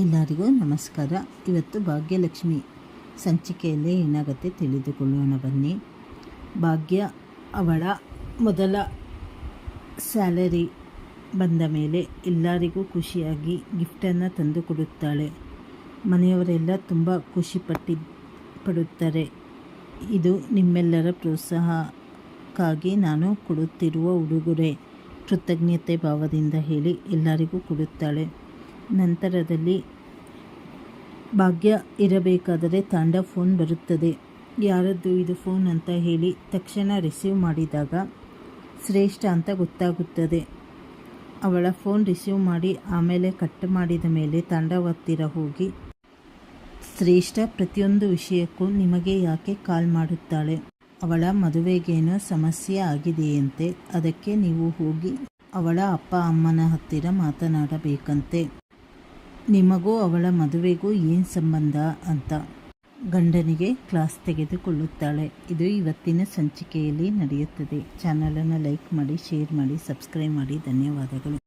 ಎಲ್ಲರಿಗೂ ನಮಸ್ಕಾರ. ಇವತ್ತು ಭಾಗ್ಯಲಕ್ಷ್ಮಿ ಸಂಚಿಕೆಯಲ್ಲಿ ಏನಾಗುತ್ತೆ ತಿಳಿದುಕೊಳ್ಳೋಣ ಬನ್ನಿ. ಭಾಗ್ಯ ಅವಳ ಮೊದಲ ಸ್ಯಾಲರಿ ಬಂದ ಮೇಲೆ ಎಲ್ಲರಿಗೂ ಖುಷಿಯಾಗಿ ಗಿಫ್ಟನ್ನು ತಂದು ಕೊಡುತ್ತಾಳೆ. ಮನೆಯವರೆಲ್ಲ ತುಂಬ ಪಡುತ್ತಾರೆ. ಇದು ನಿಮ್ಮೆಲ್ಲರ ಪ್ರೋತ್ಸಾಹಕ್ಕಾಗಿ ನಾನು ಕೊಡುತ್ತಿರುವ ಉಡುಗೊರೆ, ಕೃತಜ್ಞತೆ ಭಾವದಿಂದ ಹೇಳಿ ಎಲ್ಲರಿಗೂ ಕೊಡುತ್ತಾಳೆ. ನಂತರದಲ್ಲಿ ಭಾಗ್ಯ ಇರಬೇಕಾದರೆ ತಾಂಡ ಫೋನ್ ಬರುತ್ತದೆ. ಯಾರದ್ದು ಇದು ಫೋನ್ ಅಂತ ಹೇಳಿ ತಕ್ಷಣ ರಿಸೀವ್ ಮಾಡಿದಾಗ ಶ್ರೇಷ್ಠ ಅಂತ ಗೊತ್ತಾಗುತ್ತದೆ. ಅವಳ ಫೋನ್ ರಿಸೀವ್ ಮಾಡಿ ಆಮೇಲೆ ಕಟ್ ಮಾಡಿದ ಮೇಲೆ ತಾಂಡ ಹತ್ತಿರ ಹೋಗಿ, ಶ್ರೇಷ್ಠ ಪ್ರತಿಯೊಂದು ವಿಷಯಕ್ಕೂ ನಿಮಗೆ ಯಾಕೆ ಕಾಲ್ ಮಾಡುತ್ತಾಳೆ? ಅವಳ ಮದುವೆಗೇನೋ ಸಮಸ್ಯೆ ಆಗಿದೆಯಂತೆ, ಅದಕ್ಕೆ ನೀವು ಹೋಗಿ ಅವಳ ಅಪ್ಪ ಅಮ್ಮನ ಹತ್ತಿರ ಮಾತನಾಡಬೇಕಂತೆ. ನಿಮಗೂ ಅವಳ ಮದುವೆಗೂ ಏನು ಸಂಬಂಧ ಅಂತ ಗಂಡನಿಗೆ ಕ್ಲಾಸ್ ತೆಗೆದುಕೊಳ್ಳುತ್ತಾಳೆ. ಇದು ಇವತ್ತಿನ ಸಂಚಿಕೆಯಲ್ಲಿ ನಡೆಯುತ್ತದೆ. ಚಾನಲನ್ನು ಲೈಕ್ ಮಾಡಿ, ಶೇರ್ ಮಾಡಿ, ಸಬ್ಸ್ಕ್ರೈಬ್ ಮಾಡಿ. ಧನ್ಯವಾದಗಳು.